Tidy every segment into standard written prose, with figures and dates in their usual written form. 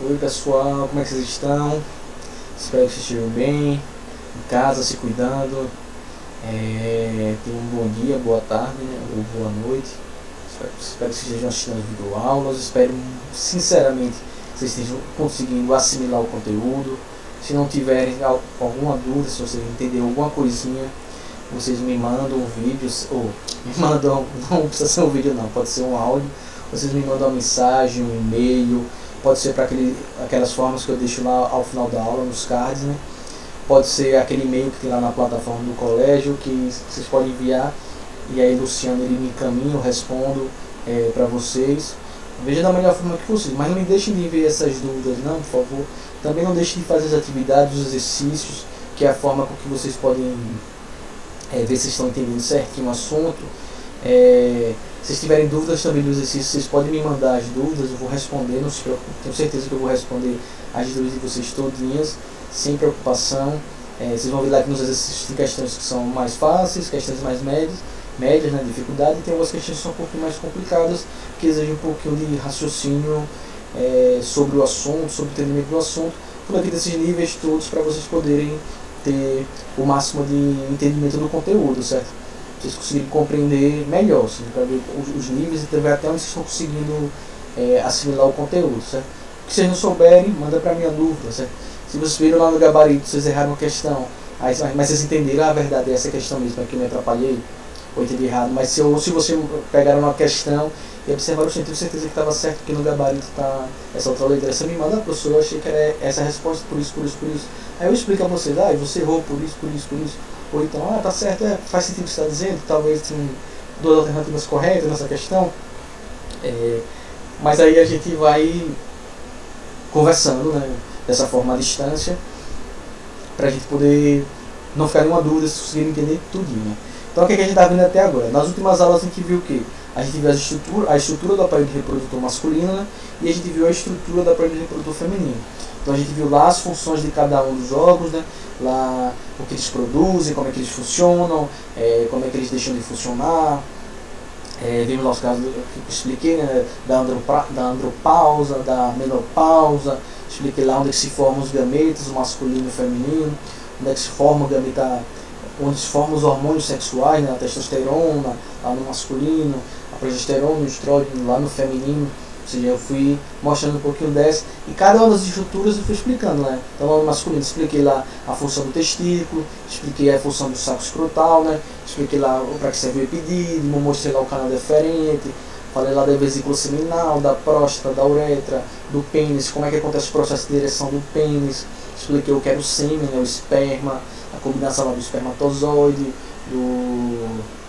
Oi pessoal, como é que vocês estão? Espero que vocês estejam bem, em casa, se cuidando. Tenham um bom dia, boa tarde, né, ou boa noite. Espero que vocês estejam assistindo as videoaulas. Espero sinceramente que vocês estejam conseguindo assimilar o conteúdo. Se não tiverem alguma dúvida, se vocês entenderem alguma coisinha, vocês me mandam vídeos, ou me mandam, não precisa ser um vídeo não, pode ser um áudio. Vocês me mandam uma mensagem, um e-mail. Pode ser para aquelas formas que eu deixo lá ao final da aula, nos cards, né? Pode ser aquele e-mail que tem lá na plataforma do colégio, que vocês podem enviar, e aí Luciano ele me encaminha, eu respondo para vocês. Veja da melhor forma que possível, mas não me deixem de ver essas dúvidas não, por favor. Também não deixem de fazer as atividades, os exercícios, que é a forma com que vocês podem ver se estão entendendo certinho o assunto. Se vocês tiverem dúvidas também do exercício, vocês podem me mandar as dúvidas, eu vou responder, não se preocupe, tenho certeza que eu vou responder as dúvidas de vocês todinhas, sem preocupação. Vocês vão ver lá que nos exercícios tem questões que são mais fáceis, questões mais médias na dificuldade, e tem algumas questões que são um pouquinho mais complicadas, que exigem um pouquinho de raciocínio sobre o assunto, sobre o entendimento do assunto, por aqui desses níveis todos, para vocês poderem ter o máximo de entendimento do conteúdo, certo? Vocês conseguirem compreender melhor, assim, para ver os níveis e ver até onde vocês estão conseguindo assimilar o conteúdo, certo? O que vocês não souberem, manda para minha dúvida, certo? Se vocês viram lá no gabarito, vocês erraram uma questão, mas vocês entenderam, a verdade é essa questão mesmo, é que eu me atrapalhei, ou entendi errado, mas se você pegaram uma questão e observaram, eu tenho certeza que estava certo, porque no gabarito está essa outra letra, você me manda, professor, eu achei que era essa a resposta, por isso. Aí eu explico a vocês, você errou por isso. Ou então, tá certo, faz sentido o que você está dizendo, talvez tenham duas alternativas corretas nessa questão. Mas aí a gente vai conversando, né, dessa forma à distância, para a gente poder não ficar nenhuma dúvida, se conseguir entender tudinho. Então o que a gente está vendo até agora? Nas últimas aulas a gente viu o quê? A gente viu a estrutura do aparelho reprodutor masculino, né, e a gente viu a estrutura do aparelho reprodutor feminino. Então a gente viu lá as funções de cada um dos órgãos, né? Lá o que eles produzem, como é que eles funcionam, como é que eles deixam de funcionar. Vimos lá os casos que eu expliquei, né? Da andropausa, da menopausa. Expliquei lá onde é que se formam os gametas, o masculino e o feminino, onde é que se forma o gameta, onde se formam os hormônios sexuais, né? A testosterona lá no masculino, a progesterona, o estrógeno lá no feminino. Ou seja, eu fui mostrando um pouquinho dessa, e cada uma das estruturas eu fui explicando, né? Então lá no masculino expliquei lá a função do testículo, expliquei a função do saco escrotal, né? Expliquei lá para que serve o epidídimo, mostrei lá o canal deferente, falei lá da vesícula seminal, da próstata, da uretra, do pênis, como é que acontece o processo de ereção do pênis, expliquei o que era o sêmen, né? O esperma, a combinação lá do espermatozoide, do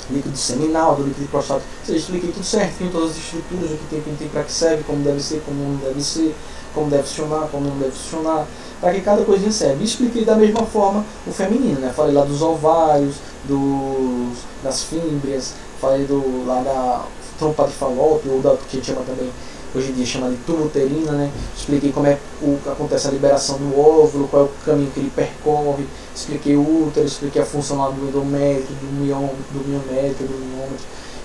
líquido seminal, do líquido prostático. Eu expliquei tudo certinho, todas as estruturas, o que tem, para que serve, como deve ser, como não deve ser, como deve funcionar, como não deve funcionar, para que cada coisinha serve. E expliquei da mesma forma o feminino, né? Falei lá dos ovários, das fímbrias, falei lá da trompa de Falópio, ou da que a gente chama também, hoje em dia chama de tubo uterina, né? Expliquei como acontece a liberação do óvulo, qual é o caminho que ele percorre, expliquei o útero, expliquei a função lá do endométrio, do miômetro,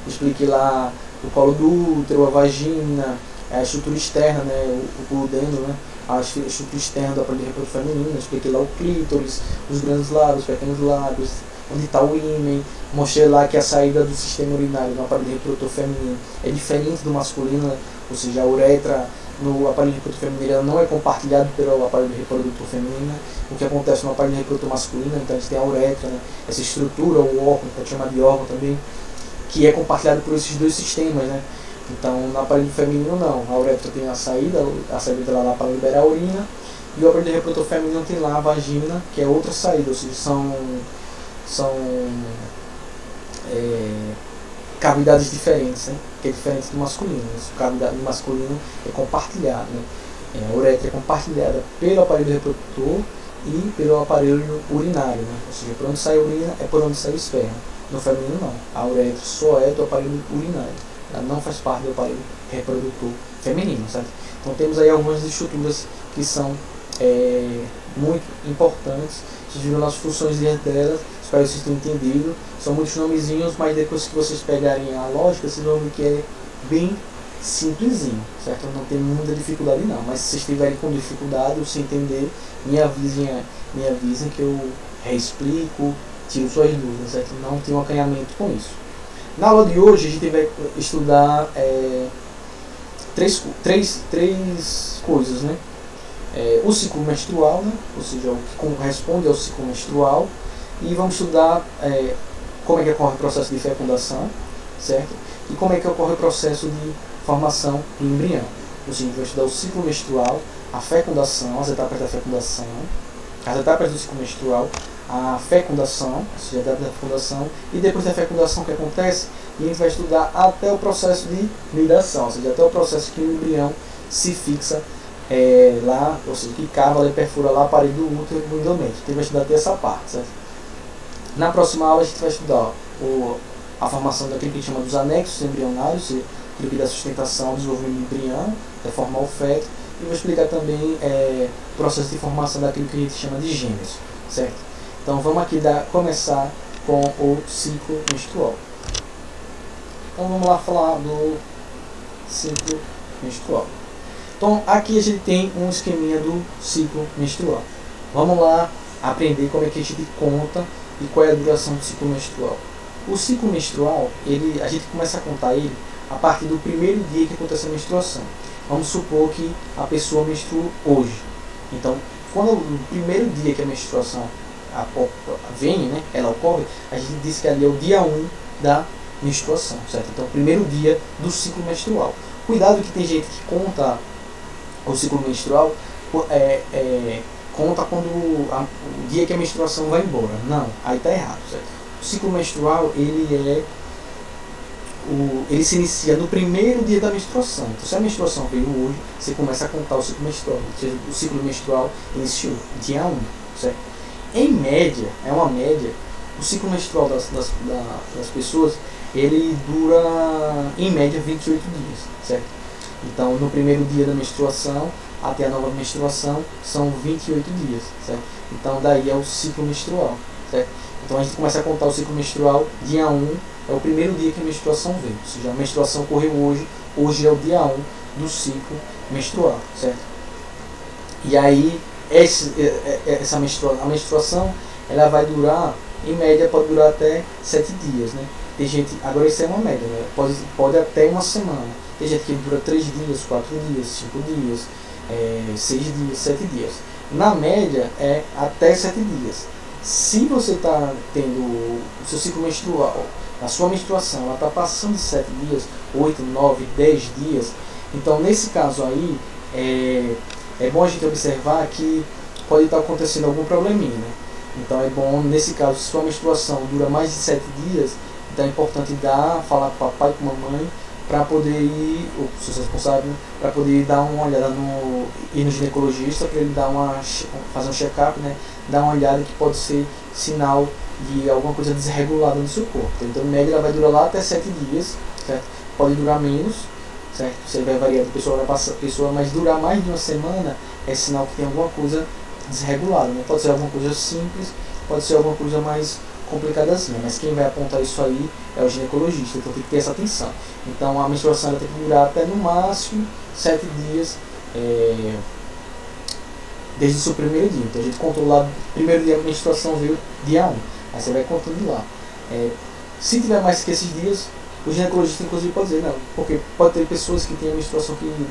expliquei lá o colo do útero, a vagina, a estrutura externa, né? O duodeno, né? A estrutura externa do aparelho reprodutor feminino, expliquei lá o clítoris, os grandes lábios, os pequenos lábios, onde está o ímen, mostrei lá que a saída do sistema urinário no aparelho reprodutor feminino é diferente do masculino, né? Ou seja, a uretra no aparelho reprodutor feminino ela não é compartilhado pelo aparelho reprodutor feminino, né? O que acontece no aparelho reprodutor masculino, então a gente tem a uretra, né? Essa estrutura, o órgão, pode chamar de órgão também, que é compartilhado por esses dois sistemas, né? Então no aparelho feminino não, a uretra tem a saída lá para liberar a urina, e o aparelho reprodutor feminino tem lá a vagina, que é outra saída, ou seja, são cavidades diferentes, né? Que é diferente do masculino. A cavidade do masculino é compartilhada, né? A uretra é compartilhada pelo aparelho reprodutor e pelo aparelho urinário, né? Ou seja, por onde sai a urina é por onde sai o esperma. No feminino não, a uretra só é do aparelho urinário, ela não faz parte do aparelho reprodutor feminino, certo? Então temos aí algumas estruturas que são muito importantes. Vocês viram as funções delas, espero que vocês tenham entendido. São muitos nomezinhos, mas depois que vocês pegarem a lógica, vocês vão ver que é bem simplesinho, certo? Não tem muita dificuldade não, mas se vocês estiverem com dificuldade ou sem entender, me avisem que eu reexplico, tiro suas dúvidas, certo? Não tenho acanhamento com isso. Na aula de hoje a gente vai estudar três coisas, né? O ciclo menstrual, né? Ou seja, o que corresponde ao ciclo menstrual, e vamos estudar como é que ocorre o processo de fecundação, certo? E como é que ocorre o processo de formação do embrião. Ou seja, a gente vai estudar o ciclo menstrual, a fecundação, as etapas da fecundação, as etapas do ciclo menstrual, a fecundação, ou seja, a etapa da fecundação, e depois da fecundação o que acontece, e a gente vai estudar até o processo de nidação, ou seja, até o processo que o embrião se fixa lá, ou seja, que cava e perfura lá a parede do útero do endométrio. Então vai estudar até essa parte, certo? Na próxima aula a gente vai estudar a formação daquilo que a gente chama dos anexos embrionários, aquilo que dá sustentação ao desenvolvimento do embrião, até formar o feto, e vou explicar também o processo de formação daquilo que a gente chama de gêmeos, certo? Então vamos aqui começar com o ciclo menstrual. Então vamos lá falar do ciclo menstrual. Então aqui a gente tem um esqueminha do ciclo menstrual. Vamos lá aprender como é que a gente conta e qual é a duração do ciclo menstrual. O ciclo menstrual, a gente começa a contar ele a partir do primeiro dia que acontece a menstruação. Vamos supor que a pessoa menstrua hoje. Então, quando o primeiro dia que a menstruação vem, né, ela ocorre, a gente diz que ali é o dia 1 da menstruação, certo? Então, o primeiro dia do ciclo menstrual. Cuidado que tem gente que conta o ciclo menstrual, conta quando o dia que a menstruação vai embora. Não, aí está errado, certo? O ciclo menstrual, ele se inicia no primeiro dia da menstruação. Então, se a menstruação veio hoje, você começa a contar o ciclo menstrual. Ou seja, o ciclo menstrual iniciou dia 1, certo? Em média, é uma média, o ciclo menstrual das pessoas, ele dura, em média, 28 dias, certo? Então, no primeiro dia da menstruação até a nova menstruação são 28 dias, certo? Então, daí é o ciclo menstrual, certo? Então, a gente começa a contar o ciclo menstrual, dia 1 é o primeiro dia que a menstruação vem. Ou seja, a menstruação ocorreu hoje é o dia 1 do ciclo menstrual, certo? E aí, a menstruação, ela vai durar, em média, pode durar até 7 dias, né? Tem gente, agora isso é uma média, né? Pode até uma semana. Tem gente que dura 3 dias, 4 dias, 5 dias, 6 dias, 7 dias. Na média, é até 7 dias. Se você está tendo o seu ciclo menstrual, a sua menstruação, ela está passando de 7 dias, 8, 9, 10 dias, então nesse caso aí, é bom a gente observar que pode estar acontecendo algum probleminha, né? Então é bom, nesse caso, se sua menstruação dura mais de 7 dias, então é importante falar com o papai e com a mamãe, para poder ir, ou se você é responsável, para poder dar uma olhada ir no ginecologista, para ele fazer um check-up, né? Dar uma olhada que pode ser sinal de alguma coisa desregulada no seu corpo. Então, em média, ela vai durar lá até 7 dias, certo? Pode durar menos, certo? Você vai variar de pessoa para pessoa, mas durar mais de uma semana é sinal que tem alguma coisa desregulada, né? Pode ser alguma coisa simples, pode ser alguma coisa mais complicadazinha, mas quem vai apontar isso aí é o ginecologista, então tem que ter essa atenção. Então a menstruação ela tem que durar até no máximo 7 dias desde o seu primeiro dia. Então a gente contou lá, primeiro dia da menstruação veio dia 1, aí você vai contando lá. Se tiver mais que esses dias, o ginecologista inclusive pode dizer, não, porque pode ter pessoas que têm a menstruação que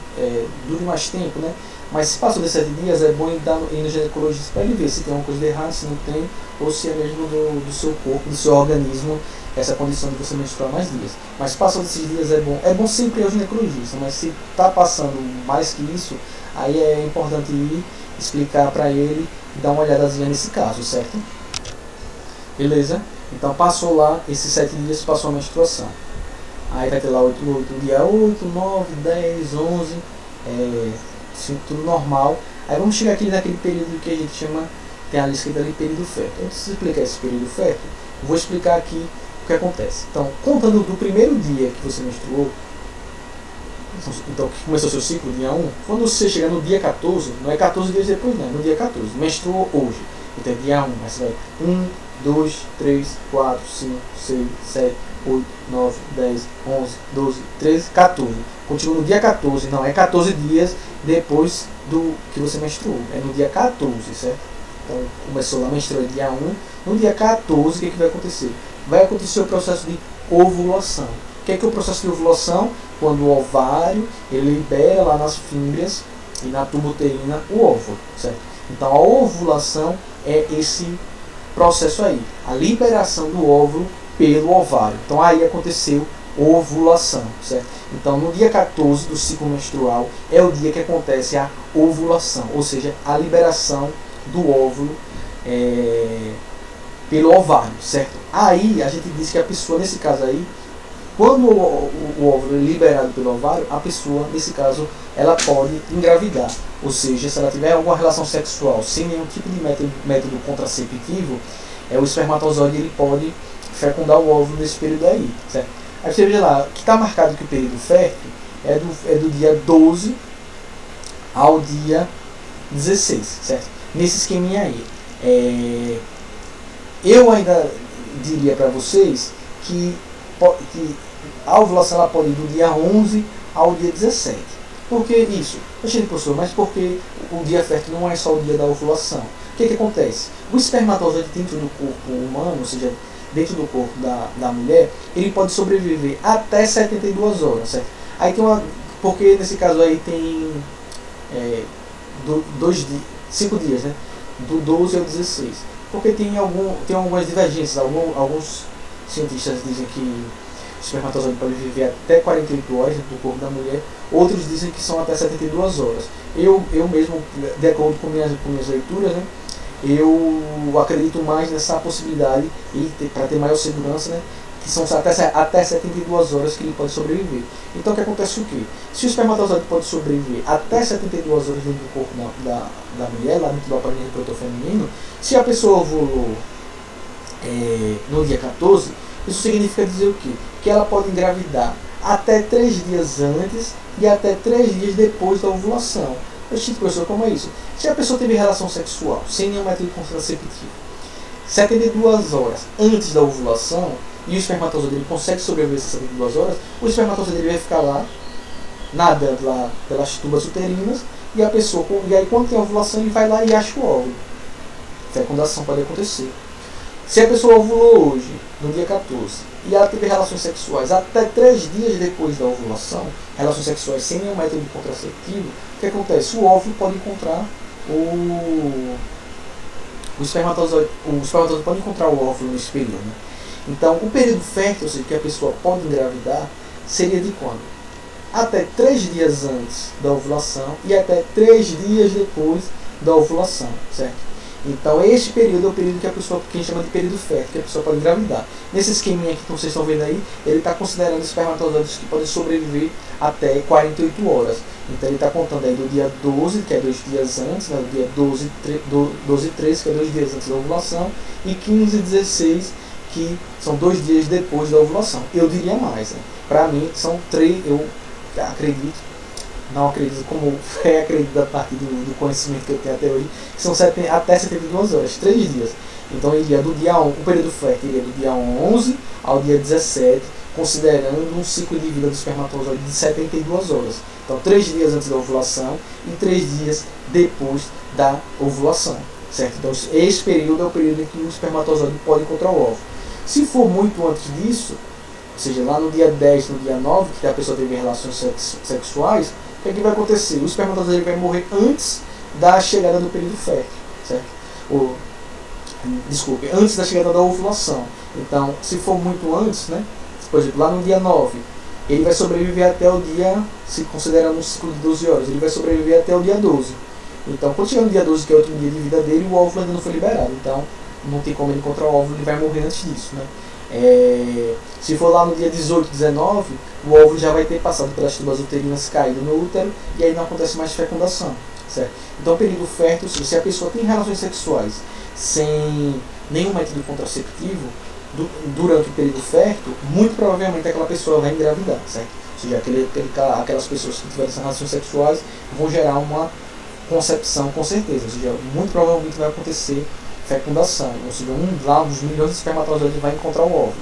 dure mais tempo, né? Mas se passou de 7 dias, é bom ir no ginecologista para ele ver se tem alguma coisa de errado, se não tem, ou se é mesmo do seu corpo, do seu organismo, essa condição de você menstruar mais dias. Mas se passou desses dias, é bom sempre ir ao ginecologista, mas se está passando mais que isso, aí é importante ir explicar para ele e dar uma olhadazinha nesse caso, certo? Beleza? Então passou lá, esses 7 dias passou a menstruação. Aí vai ter lá dia 8, 9, 10, 11, tudo normal. Aí vamos chegar aqui naquele período que a gente chama, tem a lista ali, período fértil. Antes de explicar esse período fértil, eu vou explicar aqui o que acontece. Então, contando do primeiro dia que você menstruou, então que começou o seu ciclo, dia 1, quando você chegar no dia 14, não é 14 dias depois não, é no dia 14, menstruou hoje, então é dia 1, mas você vai 1, 2, 3, 4, 5, 6, 7, 8, 9, 10, 11, 12, 13, 14. Continua no dia 14, não é 14 dias depois do que você menstruou, é no dia 14, certo? Então começou lá, menstruou dia 1, no dia 14 o que vai acontecer? Vai acontecer o processo de ovulação. O que é o processo de ovulação? Quando o ovário ele libera lá nas fímbrias e na tuba uterina o óvulo, certo? Então a ovulação é esse processo aí, a liberação do óvulo pelo ovário. Então aí aconteceu ovulação, certo? Então no dia 14 do ciclo menstrual é o dia que acontece a ovulação, ou seja, a liberação do óvulo pelo ovário, certo? Aí a gente diz que a pessoa, nesse caso aí, quando o óvulo é liberado pelo ovário, a pessoa, nesse caso, ela pode engravidar. Ou seja, se ela tiver alguma relação sexual sem nenhum tipo de método contraceptivo, o espermatozoide ele pode fecundar o óvulo nesse período aí, certo? Aí você veja lá, que está marcado que o período fértil é do dia 12 ao dia 16, certo? Nesse esqueminha aí. Eu ainda diria para vocês que a ovulação ela pode ir do dia 11 ao dia 17. Por que isso? Professor, mas porque o dia fértil não é só o dia da ovulação? O que acontece? O espermatozoide dentro do corpo humano, ou seja, dentro do corpo da mulher, ele pode sobreviver até 72 horas, certo? Aí tem porque nesse caso aí tem 5 dias, né? Do 12 ao 16. Porque tem algumas divergências. Alguns cientistas dizem que o espermatozoide pode viver até 48 horas dentro do corpo da mulher. Outros dizem que são até 72 horas. Eu mesmo, de acordo com minhas leituras, né? Eu acredito mais nessa possibilidade e para ter maior segurança, né? Que são até 72 horas que ele pode sobreviver. Então o que acontece o quê? Se o espermatozoide pode sobreviver até 72 horas dentro do corpo da mulher, lá dentro do aparelho reprodutor feminino, se a pessoa ovulou no dia 14, isso significa dizer o quê? Que ela pode engravidar até 3 dias antes e até 3 dias depois da ovulação. Professor, como é isso? Se a pessoa teve relação sexual sem nenhum método contraceptivo, 72 horas antes da ovulação, e o espermatozoide ele consegue sobreviver essas 72 horas, o espermatozoide ele vai ficar lá, nadando lá pelas tubas uterinas, e aí quando tem a ovulação ele vai lá e acha o óvulo. Fecundação pode acontecer. Se a pessoa ovulou hoje, no dia 14, e ela teve relações sexuais até 3 dias depois da ovulação, relações sexuais sem nenhum método contraceptivo, o que acontece? O óvulo pode encontrar o espermatozoide pode encontrar o óvulo nesse período, né? Então, o período fértil, ou seja, que a pessoa pode engravidar, seria de quando? Até 3 dias antes da ovulação e até 3 dias depois da ovulação, certo? Então, esse período é o período que a gente chama de período fértil, que a pessoa pode engravidar. Nesse esqueminha aqui que vocês estão vendo aí, ele está considerando espermatozoides que podem sobreviver até 48 horas. Então, ele está contando aí do dia 12, que é 2 dias antes, né, do dia 12 e 13, que é 2 dias antes da ovulação, e 15 e 16, que são 2 dias depois da ovulação. Eu diria mais, né? Para mim, são 3, eu acredito, não acredito como acredito a partir do conhecimento que eu tenho até hoje, que são até 72 horas, 3 dias. Então iria do dia 1, o período fértil iria do dia 11 ao dia 17, considerando um ciclo de vida do espermatozoide de 72 horas. Então 3 dias antes da ovulação e 3 dias depois da ovulação, certo? Então esse período é o período em que o espermatozoide pode encontrar o óvulo. Se for muito antes disso, ou seja, lá no dia 10, no dia 9, que a pessoa teve relações sexuais, o que vai acontecer? O espermatozoide vai morrer antes da chegada do período fértil, certo? Desculpe, antes da chegada da ovulação. Então, se for muito antes, né? Por exemplo, lá no dia 9, ele vai sobreviver até o dia, se considerando um ciclo de 12 horas, ele vai sobreviver até o dia 12. Então, quando chegar no dia 12, que é o último dia de vida dele, o óvulo ainda não foi liberado. Então, não tem como ele encontrar o óvulo, ele vai morrer antes disso, né? Se for lá no dia 18, 19, o óvulo já vai ter passado pelas tubas uterinas, caído no útero, e aí não acontece mais fecundação, certo? Então, o período fértil, se a pessoa tem relações sexuais sem nenhum método contraceptivo, durante o período fértil, muito provavelmente aquela pessoa vai engravidar, certo? Ou seja, aquelas pessoas que tiverem relações sexuais vão gerar uma concepção com certeza, ou seja, muito provavelmente vai acontecer fecundação, ou seja, lá dos milhões de espermatozoides vai encontrar o óvulo.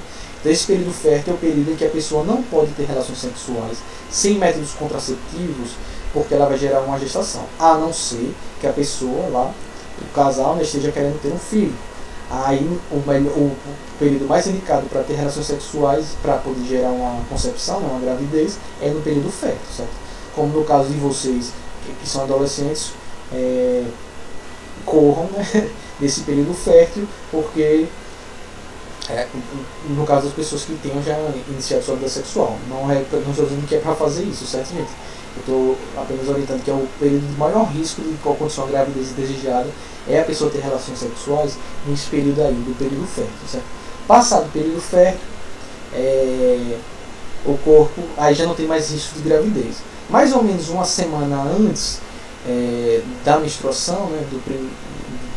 Então esse período fértil é o período em que a pessoa não pode ter relações sexuais sem métodos contraceptivos, porque ela vai gerar uma gestação, a não ser que a pessoa lá, o casal, né, esteja querendo ter um filho. Aí o período mais indicado para ter relações sexuais, para poder gerar uma concepção, né, uma gravidez, é no período fértil, certo? Como no caso de vocês que são adolescentes, corram, né, nesse período fértil, porque no caso das pessoas que tenham já iniciado sua vida sexual, não estou dizendo que é para fazer isso, certo, gente? Eu estou apenas orientando que é o período de maior risco de acontecer uma gravidez indesejada, é a pessoa ter relações sexuais nesse período aí, do período fértil, certo? Passado o período fértil, o corpo aí já não tem mais risco de gravidez. Mais ou menos uma semana antes da menstruação, né,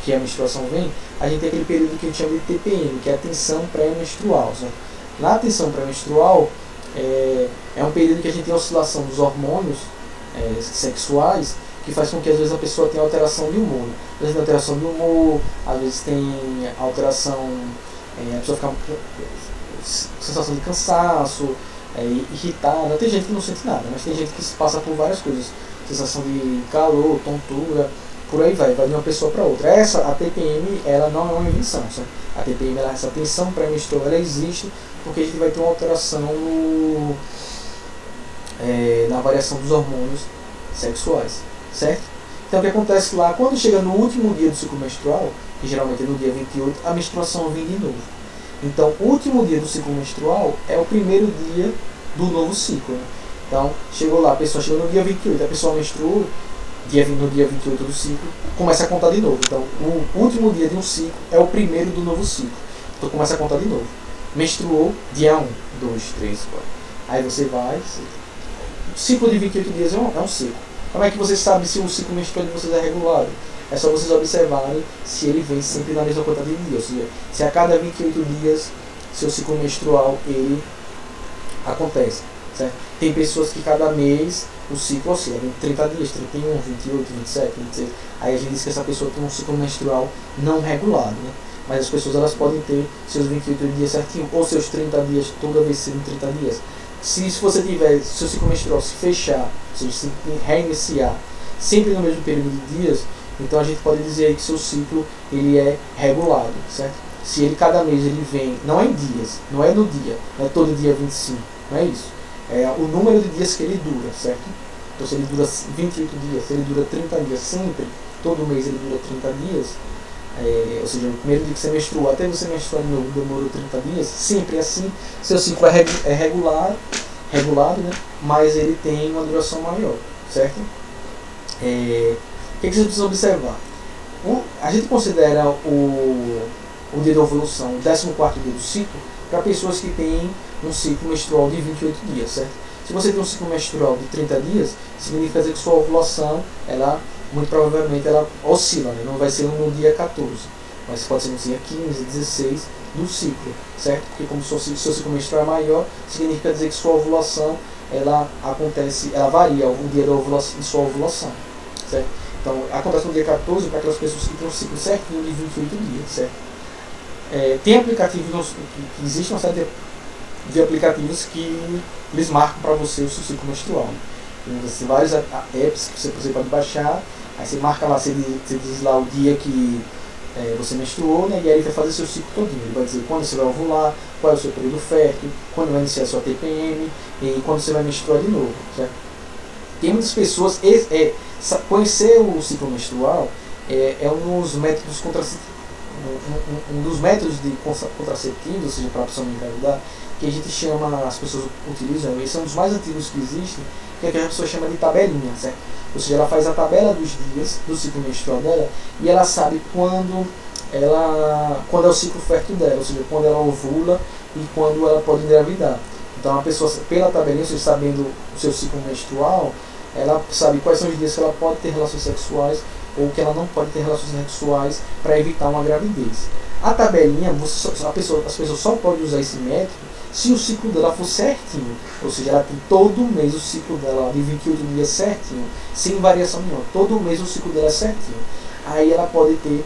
que a menstruação vem, a gente tem aquele período que a gente chama de TPM, que é a tensão pré-menstrual. Na tensão pré-menstrual, é um período que a gente tem oscilação dos hormônios sexuais, que faz com que às vezes a pessoa tenha alteração de humor. Às vezes tem alteração de humor, às vezes tem alteração, a pessoa fica com sensação de cansaço, irritada. Tem gente que não sente nada, mas tem gente que passa por várias coisas, sensação de calor, tontura, por aí vai de uma pessoa para outra. A TPM, ela não é uma invenção, sabe? A TPM, essa tensão pré-menstrual, ela existe porque a gente vai ter uma alteração na variação dos hormônios sexuais, certo? Então o que acontece lá, quando chega no último dia do ciclo menstrual, que geralmente é no dia 28, a menstruação vem de novo. Então o último dia do ciclo menstrual é o primeiro dia do novo ciclo, né? Então chegou lá, a pessoa chegou no dia 28, a pessoa menstruou, no dia 28 do ciclo, começa a contar de novo. Então o último dia de um ciclo é o primeiro do novo ciclo. Então começa a contar de novo. Menstruou, dia 1, 2, 3, 4. Aí você vai. O ciclo de 28 dias é um ciclo. Como é que você sabe se o ciclo menstrual de vocês é regulado? É só vocês observarem se ele vem sempre na mesma quantidade de dias. Ou seja, se a cada 28 dias seu ciclo menstrual ele acontece. Certo? Tem pessoas que cada mês o ciclo oscila, 30 dias, 31, 28, 27, 26. Aí a gente diz que essa pessoa tem um ciclo menstrual não regulado, né? Mas as pessoas elas podem ter seus 28 dias certinho, ou seus 30 dias, toda vez sendo 30 dias. Se você tiver seu ciclo menstrual se fechar, ou seja, se reiniciar sempre no mesmo período de dias, então a gente pode dizer que seu ciclo ele é regulado, certo? Se ele cada mês ele vem, não é em dias, não é no dia, não é todo dia 25, não é isso. É o número de dias que ele dura, certo? Então se ele dura 28 dias, se ele dura 30 dias sempre, todo mês ele dura 30 dias, ou seja, o primeiro dia que você menstrua até você menstruar de novo demorou 30 dias, sempre assim, seu ciclo é regulado, né? Mas ele tem uma duração maior, certo? O que você precisa observar? A gente considera o dia da ovulação, o 14º dia do ciclo, para pessoas que têm um ciclo menstrual de 28 dias, certo? Se você tem um ciclo menstrual de 30 dias, significa dizer que sua ovulação, ela, muito provavelmente, ela oscila, né? Não vai ser no dia 14, mas pode ser no dia 15, 16 do ciclo, certo? Porque como seu ciclo menstrual é maior, significa dizer que sua ovulação, ela acontece, ela varia o dia da ovulação, de sua ovulação, certo? Então, acontece no dia 14 para aquelas pessoas que têm um ciclo certinho de 28 dias, certo? Tem aplicativos, que existe uma série de aplicativos que eles marcam para você o seu ciclo menstrual. Tem vários apps que você pode baixar, aí você marca lá, você diz lá o dia que você menstruou, né, e aí ele vai fazer seu ciclo todinho. Ele vai dizer quando você vai ovular, qual é o seu período fértil, quando vai iniciar a sua TPM e quando você vai menstruar de novo, certo? Tem muitas pessoas, conhecer o ciclo menstrual é um dos métodos contraceptivos. Um dos métodos de contraceptivos, ou seja, para a pessoa não engravidar, que a gente chama, as pessoas utilizam, eles são os mais antigos que existem, que é que a pessoa chama de tabelinha, certo? Ou seja, ela faz a tabela dos dias do ciclo menstrual dela e ela sabe quando é o ciclo fértil dela, ou seja, quando ela ovula e quando ela pode engravidar. Então a pessoa, pela tabelinha, ou seja, sabendo o seu ciclo menstrual, ela sabe quais são os dias que ela pode ter relações sexuais ou que ela não pode ter relações sexuais para evitar uma gravidez. A tabelinha, as pessoas só podem usar esse método se o ciclo dela for certinho, ou seja, ela tem todo mês o ciclo dela de 28 dias certinho, sem variação nenhuma, todo mês o ciclo dela é certinho. Aí ela pode ter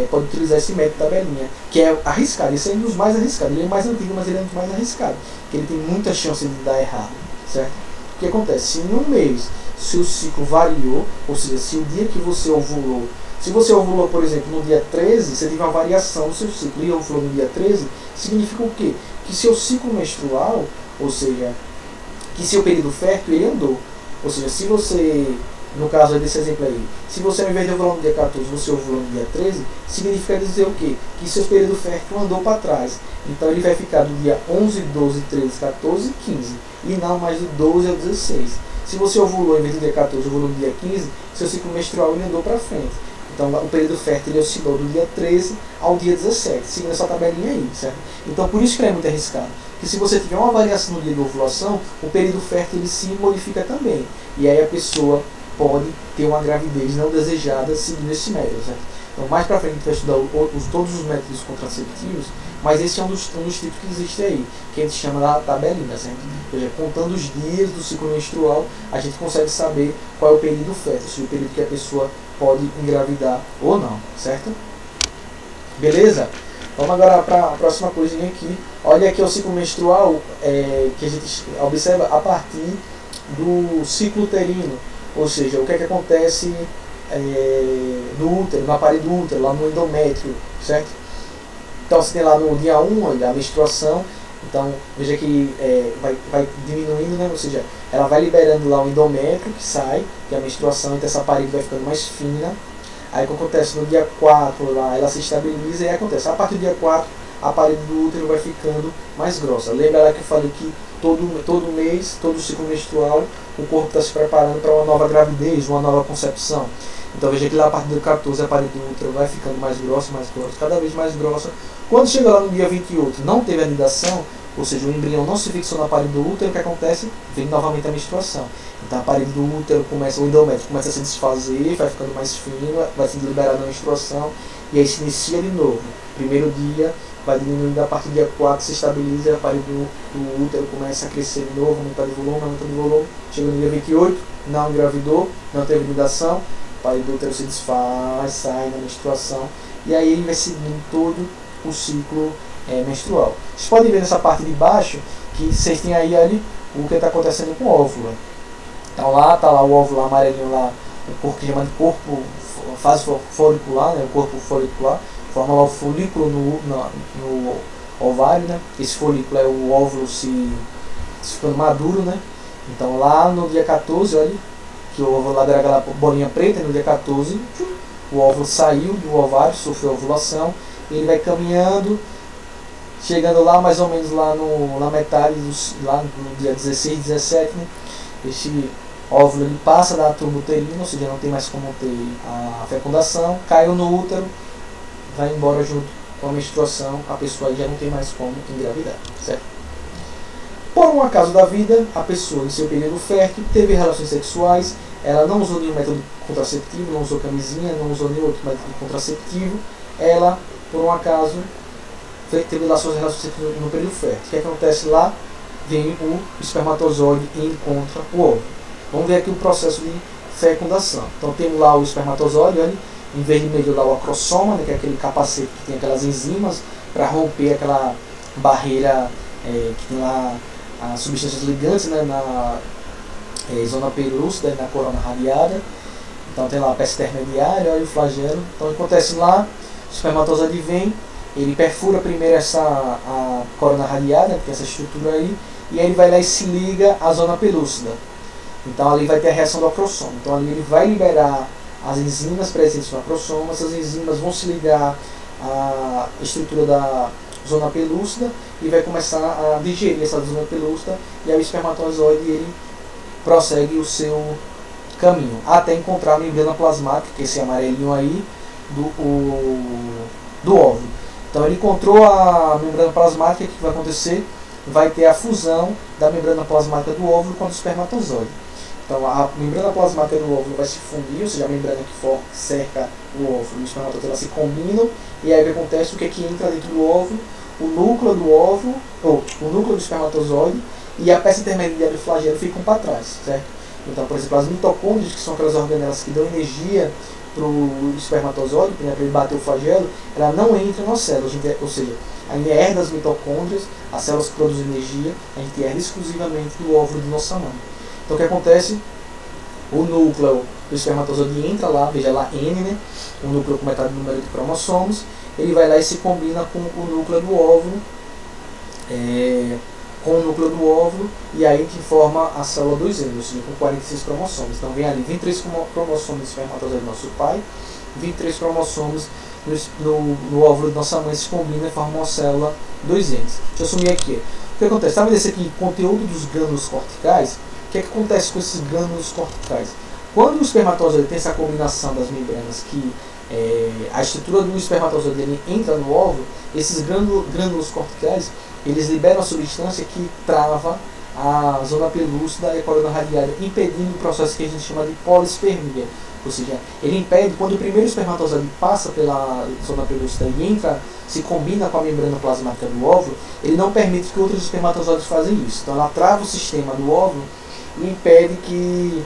pode utilizar esse método tabelinha, que é arriscado. Esse é um dos mais arriscados. Ele é mais antigo, mas ele é um dos mais arriscados, porque ele tem muita chance de dar errado, certo? O que acontece? Se em um mês seu ciclo variou, ou seja, se o dia que você ovulou, se você ovulou, por exemplo, no dia 13, você teve uma variação do seu ciclo e ovulou no dia 13, significa o quê? Que seu ciclo menstrual, ou seja, que seu período fértil, ele andou. Ou seja, se você, no caso desse exemplo aí, se você ao invés de ovular no dia 14, você ovulou no dia 13, significa dizer o quê? Que seu período fértil andou para trás. Então ele vai ficar do dia 11, 12, 13, 14 e 15, e não mais do 12 ao 16. Se você ovulou em vez do dia 14, ovulou no dia 15, seu ciclo menstrual ele andou para frente. Então o período fértil ele oscilou do dia 13 ao dia 17, seguindo essa tabelinha aí, certo? Então por isso que é muito arriscado. Que se você tiver uma variação no dia da ovulação, o período fértil ele se modifica também. E aí a pessoa pode ter uma gravidez não desejada seguindo esse método, certo? Então mais pra frente a gente vai estudar todos os métodos contraceptivos, mas esse é um dos tipos que existe aí, que a gente chama da tabelinha, certo? Ou seja, contando os dias do ciclo menstrual, a gente consegue saber qual é o período fértil, se o período que a pessoa pode engravidar ou não, certo? Beleza? Vamos agora para a próxima coisinha aqui. Olha aqui o ciclo menstrual que a gente observa a partir do ciclo uterino, ou seja, o que é que acontece no útero, no aparelho do útero, lá no endométrio, certo? Então você tem lá no dia 1 a menstruação, então veja que vai diminuindo, né? Ou seja, ela vai liberando lá o endométrio que sai, que é a menstruação, então essa parede vai ficando mais fina. Aí o que acontece no dia 4 lá, ela se estabiliza e aí acontece, a partir do dia 4 a parede do útero vai ficando mais grossa. Lembra lá que eu falei que todo mês, todo ciclo menstrual, o corpo está se preparando para uma nova gravidez, uma nova concepção. Então veja que lá a partir do 14 a parede do útero vai ficando mais grossa, cada vez mais grossa. Quando chega lá no dia 28, não teve anidação, ou seja, o embrião não se fixou na parede do útero, o que acontece? Vem novamente a menstruação. Então a parede do útero o endométrio começa a se desfazer, vai ficando mais fino, vai sendo liberada a menstruação, e aí se inicia de novo. Primeiro dia vai diminuindo, a partir do dia 4 se estabiliza, a parede do útero começa a crescer de novo, aumentar de volume, chega no dia 28, não engravidou, não teve anidação, a parede do útero se desfaz, sai na menstruação, e aí ele vai seguindo todo o ciclo menstrual. Vocês podem ver nessa parte de baixo que vocês têm aí ali o que está acontecendo com o óvulo. Então lá está lá o óvulo amarelinho lá, o corpo que chama de corpo, fase folicular, né, o corpo folicular, forma lá o folículo no ovário, né? Esse folículo é o óvulo se ficando maduro, né? Então lá no dia 14, olha, que o óvulo lá era aquela bolinha preta, no dia 14 o óvulo saiu do ovário, sofreu ovulação, ele vai caminhando, chegando lá mais ou menos lá na metade, lá no dia 16, 17, né? Esse óvulo ele passa da tuba uterina, ou seja, não tem mais como ter a fecundação, caiu no útero, vai embora junto com a menstruação, a pessoa já não tem mais como engravidar, certo? Por um acaso da vida, a pessoa em seu período fértil teve relações sexuais, ela não usou nenhum método contraceptivo, não usou camisinha, não usou nenhum outro método contraceptivo, ela, por um acaso, teve relações sexuais no período fértil. O que acontece lá? Vem o espermatozoide e encontra o óvulo. Vamos ver aqui o processo de fecundação. Então temos lá o espermatozoide, olha, em vez de medir lá o acrossoma, né, que é aquele capacete que tem aquelas enzimas para romper aquela barreira que tem lá as substâncias ligantes, né, na zona pelúcida, na corona radiada. Então tem lá a peça intermediária, olha o flagelo. Então acontece lá, o espermatozoide vem, ele perfura primeiro a corona radiada, que tem essa estrutura aí, e aí ele vai lá e se liga à zona pelúcida. Então ali vai ter a reação do acrossoma. Então ali ele vai liberar as enzimas presentes no acrossoma, essas enzimas vão se ligar à estrutura da zona pelúcida e vai começar a digerir essa zona pelúcida, e aí o espermatozoide ele prossegue o seu caminho até encontrar a membrana plasmática, que é esse amarelinho aí do óvulo. Então ele encontrou a membrana plasmática, o que vai acontecer? Vai ter a fusão da membrana plasmática do óvulo com o espermatozoide. Então a membrana plasmática do óvulo vai se fundir, ou seja, a membrana que cerca o óvulo e o espermatozoide se combinam, e aí o que acontece? O que é que entra dentro do óvulo? O núcleo do óvulo, ou o núcleo do espermatozoide, e a peça intermediária do flagelo ficam para trás, certo? Então, por exemplo, as mitocôndrias, que são aquelas organelas que dão energia pro espermatozoide, para ele bater o flagelo, ela não entra na célula, ou seja, a gente herda as mitocôndrias, as células que produzem energia, a gente herda exclusivamente do óvulo do nosso mãe. Então o que acontece? O núcleo do espermatozoide entra lá, veja lá N, né? O núcleo com metade do número de cromossomos, ele vai lá e se combina com o núcleo do óvulo, e aí que forma a célula 2N, ou seja, com 46 cromossomos. Então vem ali 23 cromossomos do espermatozoide do nosso pai, 23 cromossomos no óvulo de nossa mãe se combina e forma uma célula 2N. Deixa eu assumir aqui. O que acontece? Sabe desse aqui, conteúdo dos gânulos corticais? O que acontece com esses gânulos corticais? Quando o espermatozoide tem essa combinação das membranas que a estrutura do espermatozoide ele entra no óvulo, esses grânulos corticais eles liberam a substância que trava a zona pelúcida e a coluna radiária, impedindo o processo que a gente chama de polispermia. Ou seja, ele impede, quando o primeiro espermatozoide passa pela zona pelúcida e entra, se combina com a membrana plasmática do óvulo, ele não permite que outros espermatozoides façam isso. Então ela trava o sistema do óvulo e impede que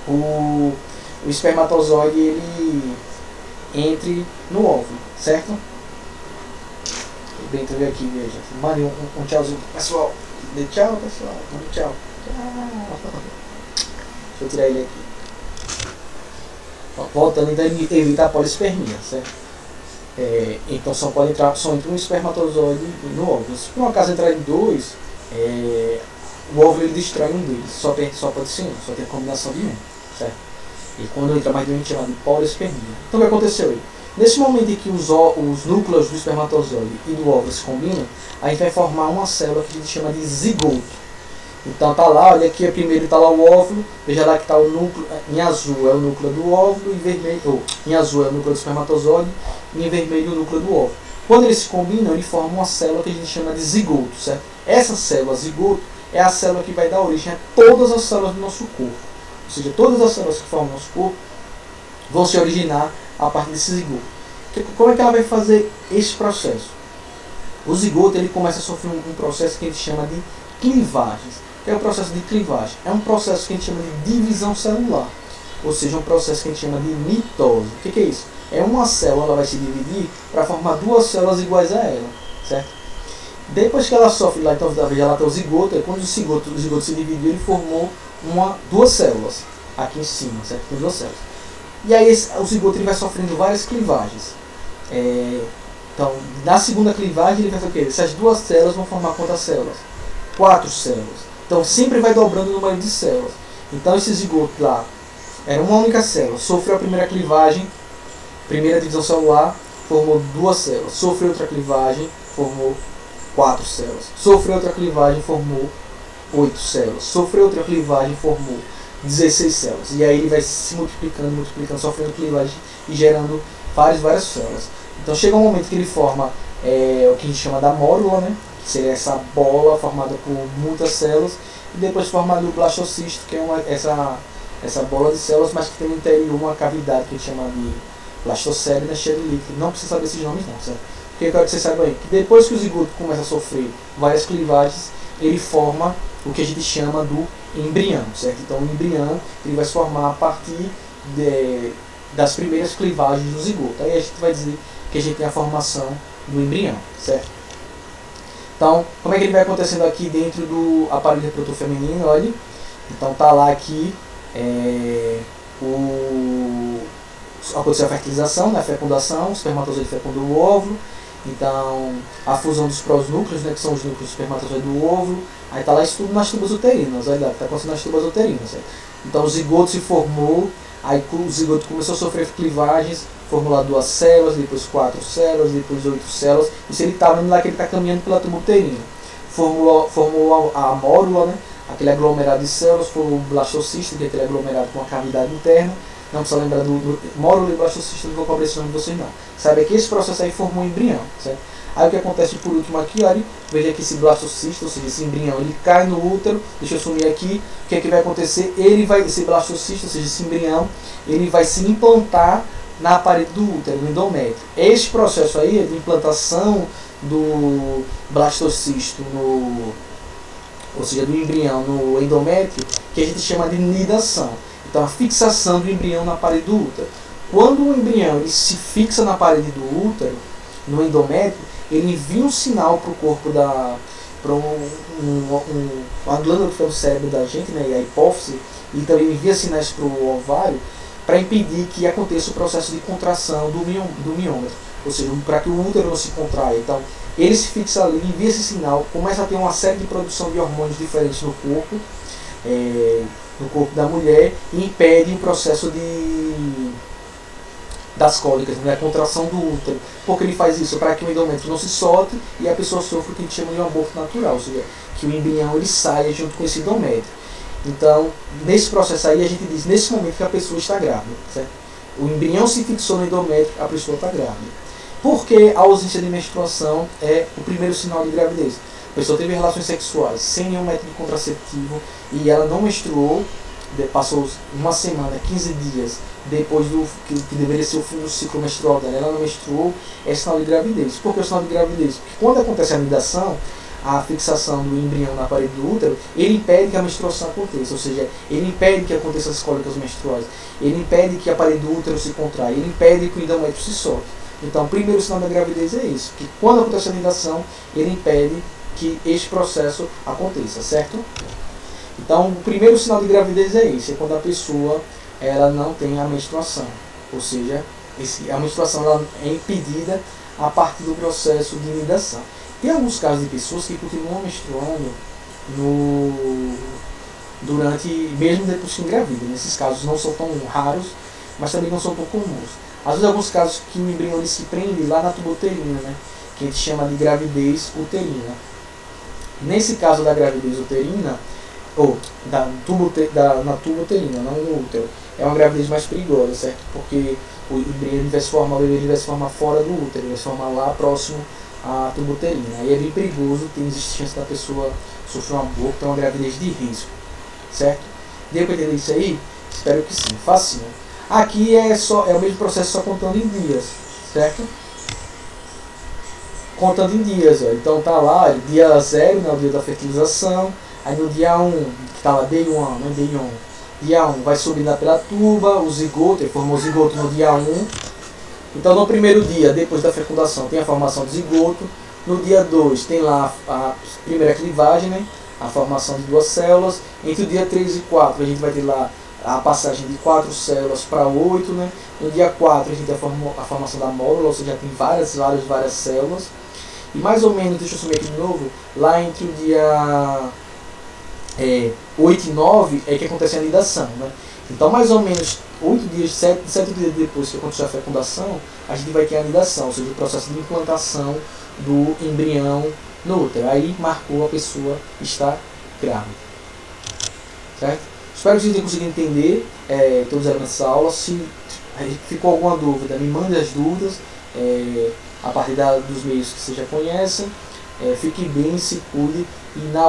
o espermatozoide ele entre no óvulo, certo? Bem, então veio aqui, veja. Mande um tchauzinho pro pessoal. Dê tchau, pessoal. Mande tchau. Tchau. Deixa eu tirar ele aqui. Voltando, então ele evita a polispermia, certo? Então só pode entrar só entre um espermatozoide no óvulo. Se por um acaso entrar em dois, o óvulo ele destrói um deles. Só pode ser um, só tem a combinação de um, certo? E quando entra mais de um, a gente chama de polispermia. Então o que aconteceu aí? Nesse momento em que os núcleos do espermatozoide e do óvulo se combinam, a gente vai formar uma célula que a gente chama de zigoto. Então tá lá, olha aqui, primeiro está lá o óvulo, veja lá que está o núcleo, em azul é o núcleo do óvulo, em vermelho, em azul é o núcleo do espermatozoide, e em vermelho o núcleo do óvulo. Quando eles se combinam, eles formam uma célula que a gente chama de zigoto, certo? Essa célula zigoto é a célula que vai dar origem a todas as células do nosso corpo. Ou seja, todas as células que formam o nosso corpo vão se originar a partir desse zigoto. Como é que ela vai fazer esse processo? O zigoto ele começa a sofrer um processo que a gente chama de clivagens. O que é o processo de clivagem? É um processo que a gente chama de divisão celular. Ou seja, um processo que a gente chama de mitose. O que é isso? É uma célula, ela vai se dividir para formar duas células iguais a ela, certo? Depois que ela sofre lá, então veja lá tem o zigoto, quando o zigoto se dividiu, ele formou duas células aqui em cima, certo? Tem duas células. E aí o zigoto ele vai sofrendo várias clivagens. Então, na segunda clivagem ele vai fazer o quê? Essas duas células vão formar quantas células? 4 células. Então sempre vai dobrando o número de células. Então esse zigoto lá era uma única célula, sofreu a primeira clivagem, primeira divisão celular, formou 2 células. Sofreu outra clivagem, formou 4 células. Sofreu outra clivagem, formou 8 células. Sofreu outra clivagem, formou 16 células. E aí ele vai se multiplicando, sofrendo clivagem e gerando várias células. Então chega um momento que ele forma o que a gente chama da mórula, né? Que seria essa bola formada por muitas células, e depois forma o blastocisto, que é essa bola de células, mas que tem no interior uma cavidade que a gente chama de blastocélula cheia de líquido. Não precisa saber esses nomes não, certo? Porque eu quero que vocês saibam aí, que depois que o zigoto começa a sofrer várias clivagens, ele forma o que a gente chama do embrião, certo? Então o embrião ele vai se formar a partir das primeiras clivagens do zigoto. Aí a gente vai dizer que a gente tem a formação do embrião, certo? Então, como é que ele vai acontecendo aqui dentro do aparelho reprodutor feminino? Olha, então tá lá aqui aconteceu a fertilização, né, a fecundação, o espermatozoide fecunda o óvulo, então a fusão dos prosnúcleos, né, que são os núcleos do espermatozoide do óvulo, aí tá lá isso tudo nas tubas uterinas, olha lá, tá acontecendo nas tubas uterinas, certo? Então o zigoto se formou, aí o zigoto começou a sofrer clivagens, formou lá 2 células, depois 4 células, depois 8 células. Isso ele está vendo lá que ele está caminhando pela tuba uterina. Formou a mórula, né? Aquele aglomerado de células, formou o blastocisto, que é aquele aglomerado com uma cavidade interna. Não precisa lembrar do mórula e blastocisto, não vou cobrar esse nome de vocês não. Sabe que esse processo aí formou um embrião, certo? Aí o que acontece por último aqui, olha, veja que esse blastocisto, ou seja, esse embrião, ele cai no útero. Deixa eu sumir aqui, o que é que vai acontecer? Esse blastocisto, ou seja, esse embrião, ele vai se implantar na parede do útero, no endométrio. Este processo aí é de implantação do blastocisto, ou seja, do embrião no endométrio, que a gente chama de nidação. Então a fixação do embrião na parede do útero. Quando o embrião ele se fixa na parede do útero, no endométrio, ele envia um sinal para o corpo para uma glândula que fica no cérebro da gente, né, e a hipófise, e também envia sinais para o ovário para impedir que aconteça o processo de contração do miômetro, ou seja, para que o útero não se contraia. Então, ele se fixa ali, envia esse sinal, começa a ter uma série de produção de hormônios diferentes no corpo da mulher, e impede o processo das cólicas, né, a contração do útero. Porque ele faz isso para que o endométrio não se solte e a pessoa sofra o que a gente chama de um aborto natural, ou seja, que o embrião ele saia junto com esse endométrio. Então, nesse processo aí, a gente diz nesse momento que a pessoa está grávida, certo? O embrião se fixou no endométrio, a pessoa está grávida. Porque a ausência de menstruação é o primeiro sinal de gravidez. A pessoa teve relações sexuais sem nenhum método contraceptivo e ela não menstruou, passou uma semana, 15 dias depois do que deveria ser o fim do ciclo menstrual dela, ela não menstruou, é sinal de gravidez. Por que o sinal de gravidez? Porque quando acontece a anidação, a fixação do embrião na parede do útero, ele impede que a menstruação aconteça, ou seja, ele impede que aconteçam as cólicas menstruais, ele impede que a parede do útero se contraia, ele impede que o endométrio se solte. Então, o primeiro sinal da gravidez é isso, que quando acontece a anidação, ele impede que este processo aconteça, certo? Então, o primeiro sinal de gravidez é esse, é quando a pessoa ela não tem a menstruação, ou seja, a menstruação ela é impedida a partir do processo de anidação. Tem alguns casos de pessoas que continuam menstruando durante, mesmo depois que engravidam. Esses casos não são tão raros, mas também não são tão comuns. Às vezes, alguns casos que o embrião ele se prende lá na tuba uterina, né, que a gente chama de gravidez uterina. Nesse caso da gravidez uterina, ou na tuba uterina, não no útero, é uma gravidez mais perigosa, certo? Porque o embrião vai se formar, o bebê vai se formar fora do útero, vai se formar lá próximo à tuba uterina. Aí é bem perigoso, existe chance da pessoa sofrer um aborto, é uma gravidez de risco, certo? Deu para entender isso aí? Espero que sim, facinho. Aqui é o mesmo processo, só contando em dias, certo? Contando em dias, ó. Então tá lá, dia 0, né, o dia da fertilização. Aí no dia 1, que tá lá, day 1, né, day 1. Dia 1 vai subindo pela tuba, o zigoto, ele formou o zigoto no dia 1. Então no primeiro dia, depois da fecundação, tem a formação do zigoto. No dia 2 tem lá a primeira clivagem, né, a formação de 2 células. Entre o dia 3 e 4 a gente vai ter lá a passagem de 4 células para 8, né? No dia 4 a gente tem a formação da módula, ou seja, tem várias células. E mais ou menos, deixa eu sumir aqui de novo, lá entre o dia 8 e 9 é que acontece a anidação, né? Então mais ou menos 8 dias, 7 dias depois que aconteceu a fecundação, a gente vai ter a anidação, ou seja, o processo de implantação do embrião no útero. Aí marcou, a pessoa está grávida, certo? Espero que vocês tenham conseguido entender todas essas aulas. Se ficou alguma dúvida, me mande as dúvidas a partir dos meios que vocês já conhecem. Fique bem, se cuide. E na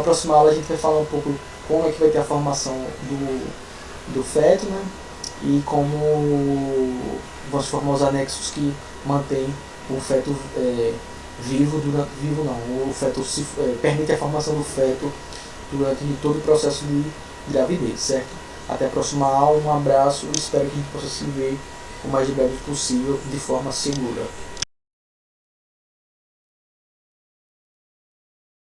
próxima aula a gente vai falar um pouco como é que vai ter a formação do feto, né? E como vão se formar os anexos que mantêm o feto vivo, o feto permite a formação do feto durante todo o processo de gravidez, certo? Até a próxima aula, um abraço e espero que a gente possa se ver o mais breve possível de forma segura.